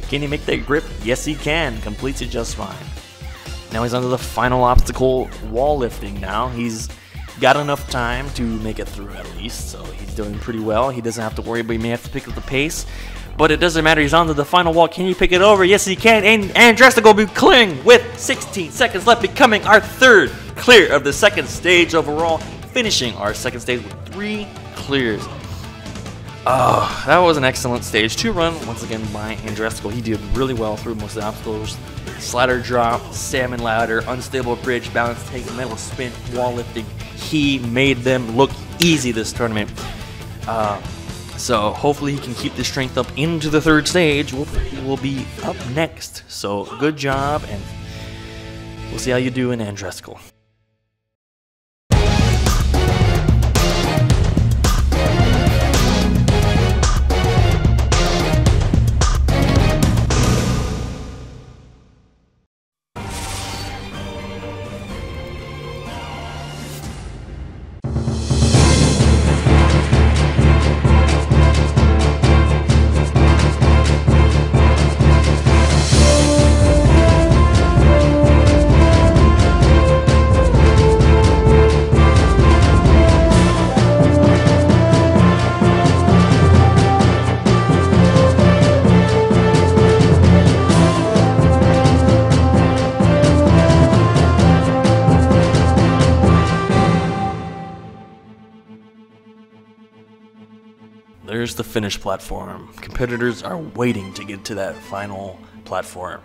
Can he make that grip? Yes, he can. Completes it just fine. Now he's onto the final obstacle, wall lifting now. He's got enough time to make it through at least, so he's doing pretty well. He doesn't have to worry, but he may have to pick up the pace. But it doesn't matter, he's onto the final wall. Can he pick it over? Yes, he can, and Drastical will be clearing with 16 seconds left, becoming our third clear of the second stage overall, finishing our second stage with 3 clears. Oh, that was an excellent stage 2 run, once again by Drastical. He did really well through most of the obstacles. Slider drop, salmon ladder, unstable bridge, balance tank, metal spin, wall lifting. He made them look easy this tournament. So hopefully he can keep the strength up into the third stage. We'll be up next. So good job, and we'll see how you do in Drastical. There's the finish platform. Competitors are waiting to get to that final platform.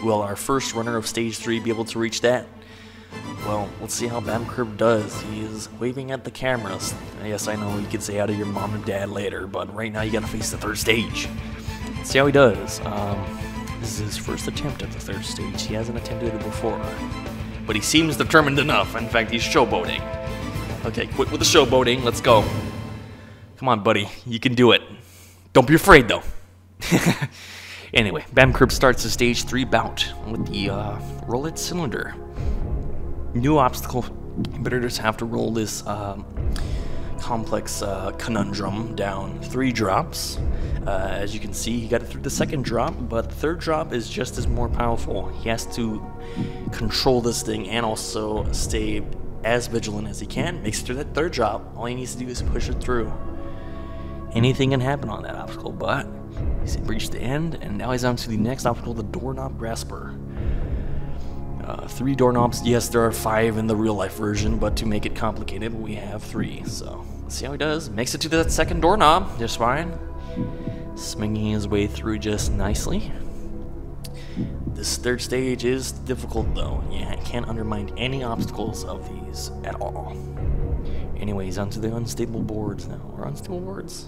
Will our first runner of stage 3 be able to reach that? Well, let's see how Bamcurb does. He is waving at the cameras. Yes, I know you could say hi to your mom and dad later, but right now you gotta face the third stage. Let's see how he does. This is his first attempt at the third stage. He hasn't attempted it before, but he seems determined enough. In fact, he's showboating. Okay, quit with the showboating. Let's go. Come on, buddy. You can do it. Don't be afraid, though. Anyway, Bamkerb starts the stage 3 bout with the Roulette Cylinder. New obstacle. Competitors have to roll this complex conundrum down 3 drops. As you can see, he got it through the 2nd drop, but the 3rd drop is just as more powerful. He has to control this thing and also stay as vigilant as he can. Makes it through that 3rd drop. All he needs to do is push it through. Anything can happen on that obstacle, but he's reached the end, and now he's on to the next obstacle, the Doorknob Grasper. 3 doorknobs. Yes, there are 5 in the real-life version, but to make it complicated, we have 3. So, let's see how he does. Makes it to that 2nd doorknob just fine. Swinging his way through just nicely. This 3rd stage is difficult, though. Yeah, it can't undermine any obstacles of these at all. Anyways, onto the unstable boards now. Or unstable boards?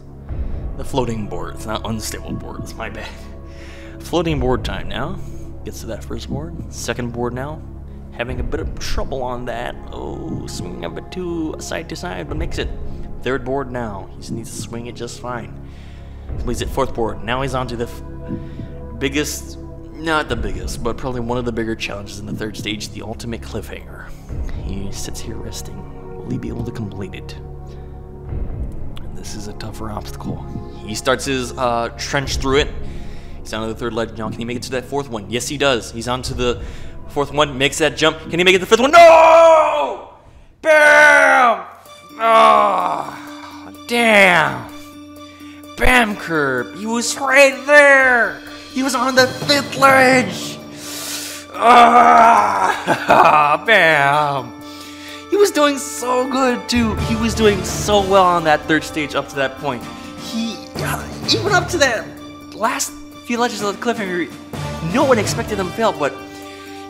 The floating boards, not unstable boards, my bad. Floating board time now. Gets to that 1st board. 2nd board now. Having a bit of trouble on that. Oh, swinging a bit too side to side, but makes it. 3rd board now. He just needs to swing it just fine. Completes it. 4th board. Now he's on to the biggest, not the biggest, but probably one of the bigger challenges in the 3rd stage, the ultimate cliffhanger. He sits here resting. Will he be able to complete it? This is a tougher obstacle. He starts his trench through it. He's on to the 3rd ledge now. Can he make it to that 4th one? Yes, he does. He's on to the 4th one. Makes that jump. Can he make it to the 5th one? No! Bam! Oh, damn. Bamkerb. He was right there. He was on the 5th ledge. Ah, bam. He was doing so good, too. He was doing so well on that 3rd stage up to that point. Even up to that last few ledges of the cliffhanger, no one expected him to fail, but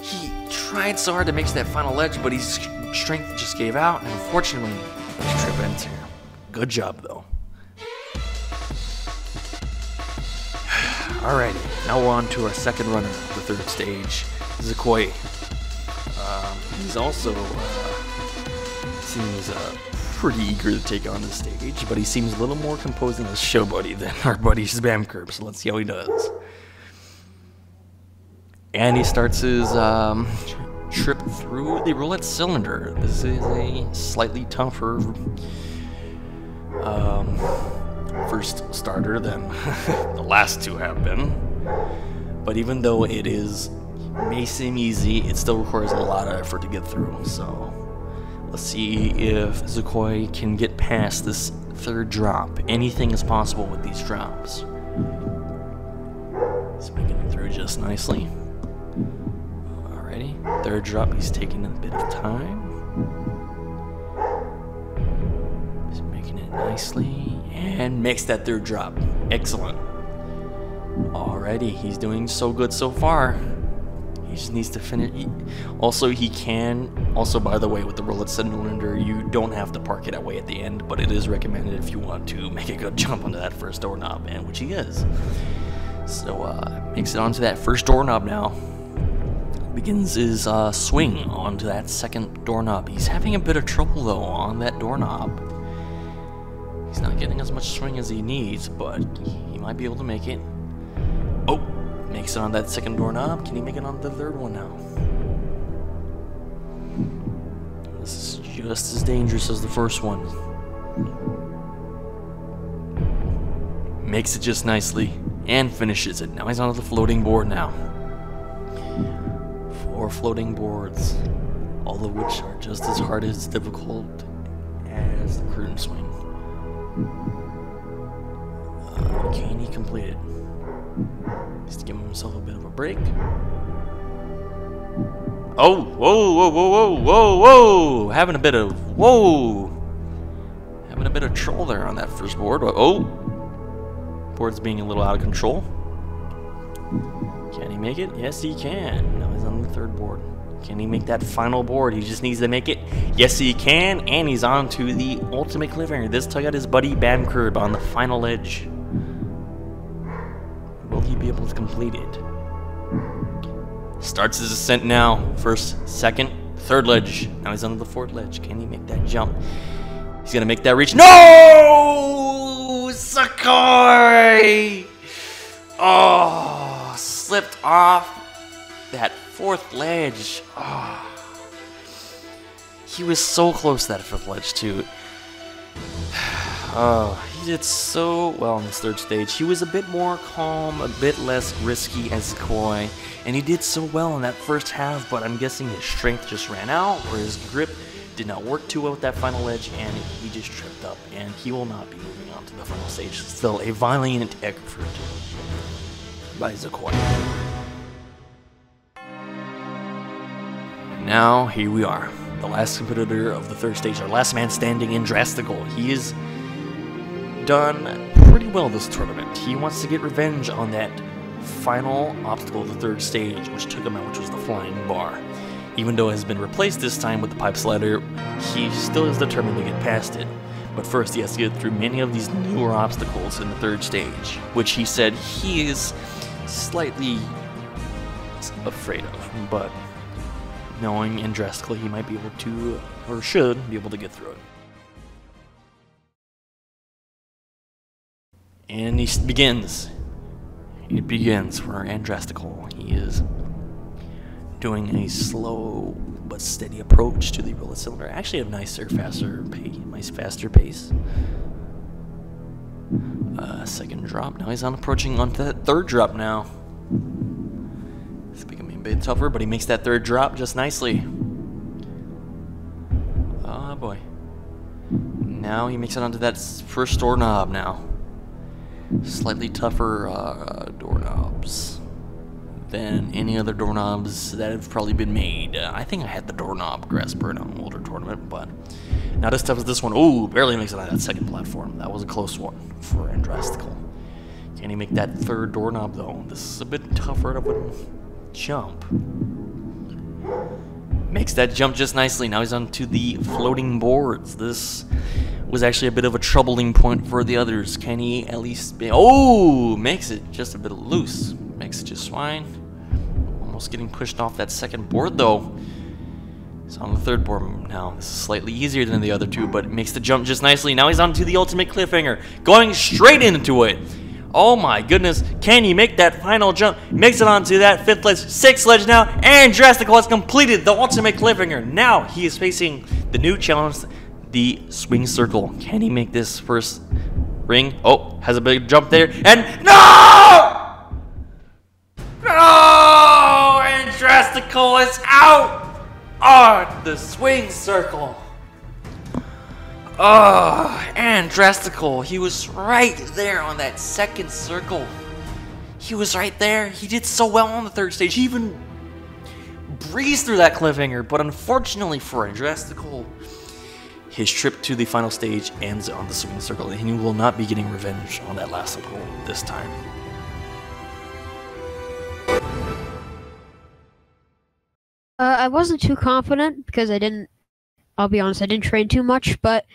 he tried so hard to make that final ledge, but his strength just gave out, and unfortunately, his trip ends here. Good job, though. Alrighty, now we're on to our 2nd runner of the 3rd stage, Zakoi. He's also seems pretty eager to take on the stage, but he seems a little more composed in his show buddy than our buddy Bamkerb, so let's see how he does. And he starts his trip through the Roulette Cylinder. This is a slightly tougher first starter than the last 2 have been. But even though it may seem easy, it still requires a lot of effort to get through, so let's see if Zakoi can get past this 3rd drop. Anything is possible with these drops. He's making it through just nicely. Alrighty, 3rd drop, he's taking a bit of time. He's making it nicely, and makes that 3rd drop. Excellent. Alrighty, he's doing so good so far. He just needs to finish. Also, by the way, with the Roulette Cylinder, you don't have to park it away at the end, but it is recommended if you want to make a good jump onto that 1st doorknob, and which he is. So, makes it onto that 1st doorknob now. Begins his swing onto that 2nd doorknob. He's having a bit of trouble, though, on that doorknob. He's not getting as much swing as he needs, but he might be able to make it. Oh! Makes it on that 2nd doorknob. Can he make it on the 3rd one now? This is just as dangerous as the 1st one. Makes it just nicely and finishes it. Now he's on the floating board now. 4 floating boards, all of which are just as hard as difficult as the curtain swing. Can he complete it? Just to give himself a bit of a break. Oh, whoa, whoa, whoa, whoa, whoa, whoa! Having a bit of trouble there on that 1st board. Oh, board's being a little out of control. Can he make it? Yes, he can. Now he's on the 3rd board. Can he make that final board? He just needs to make it. Yes, he can, and he's on to the ultimate cliffhanger. This time got his buddy Bamkerb on the final edge. Will he be able to complete it? Starts his ascent now. 1st, 2nd, Third ledge. Now he's on the fourth ledge. Can he make that jump? He's gonna make that reach. No! Sakai! Oh, slipped off that fourth ledge. Oh. He was so close to that fifth ledge too. Oh, he did so well on this third stage. He was a bit more calm, a bit less risky as coy, and he did so well in that first half, but I'm guessing his strength just ran out, or his grip did not work too well with that final edge, and he just tripped up, and he will not be moving on to the final stage. Still a valiant effort by Zakoi. Now, here we are. The last competitor of the third stage, our last man standing in Drastical. He is done pretty well this tournament. He wants to get revenge on that final obstacle of the third stage, which took him out, which was the flying bar. Even though it has been replaced this time with the pipe slider, he still is determined to get past it. But first, he has to get through many of these newer obstacles in the third stage, which he said he is slightly afraid of, but knowing in Drastical he might be able to, or should be able to get through it. And he begins. It begins for Andrastical. He is doing a slow but steady approach to the Roulette Cylinder. Actually, a nicer, faster pace. Second drop. Now he's approaching onto that third drop now. It's becoming a bit tougher, but he makes that third drop just nicely. Oh boy. Now he makes it onto that first doorknob now. Slightly tougher doorknobs than any other doorknobs that have probably been made. I think I had the doorknob grasper in an older tournament, but not as tough as this one. Ooh, barely makes it on that second platform. That was a close one for Andrastical. Can he make that third doorknob though? This is a bit tougher of a jump. Makes that jump just nicely. Now he's onto the floating boards. This was actually a bit of a troubling point for the others. Can he at least be... Oh! Makes it just a bit loose. Makes it just fine. Almost getting pushed off that second board, though. He's on the third board now. This is slightly easier than the other two, but it makes the jump just nicely. Now he's onto the ultimate cliffhanger. Going straight into it. Oh my goodness. Can he make that final jump? He makes it onto that fifth ledge, sixth ledge now, and Drastical has completed the ultimate cliffhanger. Now he is facing the new challenge, the swing circle. Can he make this first ring? Oh, has a big jump there, and no! No! And Drastical is out on the swing circle. Oh, and Drastical, he was right there on that second circle. He was right there. He did so well on the third stage. He even breezed through that cliffhanger, but unfortunately for Andrastical, his trip to the final stage ends on the swing circle, and he will not be getting revenge on that last circle this time. I wasn't too confident because I'll be honest, I didn't train too much, but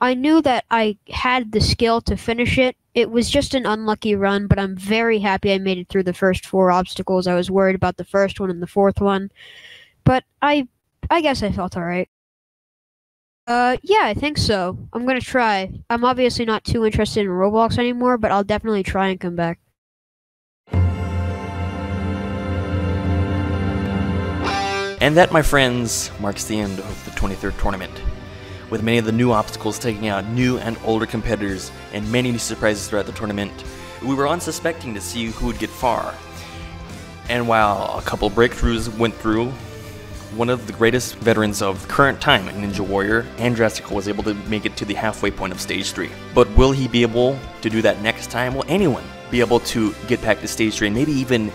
I knew that I had the skill to finish it. It was just an unlucky run, but I'm very happy I made it through the first 4 obstacles. I was worried about the first one and the fourth one, but I guess I felt alright. Yeah, I think so. I'm gonna try. I'm obviously not too interested in Roblox anymore, but I'll definitely try and come back. And that, my friends, marks the end of the 23rd tournament, with many of the new obstacles taking out new and older competitors and many new surprises throughout the tournament. We were unsuspecting to see who would get far. And while a couple breakthroughs went through, one of the greatest veterans of current time in Ninja Warrior, Andrastical, was able to make it to the halfway point of Stage 3. But will he be able to do that next time? Will anyone be able to get back to Stage 3 and maybe even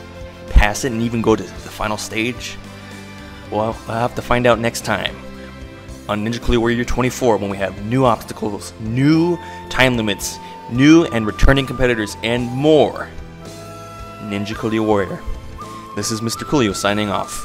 pass it and even go to the final stage? Well, I'll have to find out next time on Ninja Coolio Warrior 24 when we have new obstacles, new time limits, new and returning competitors, and more Ninja Coolio Warrior. This is Mr. Coolio signing off.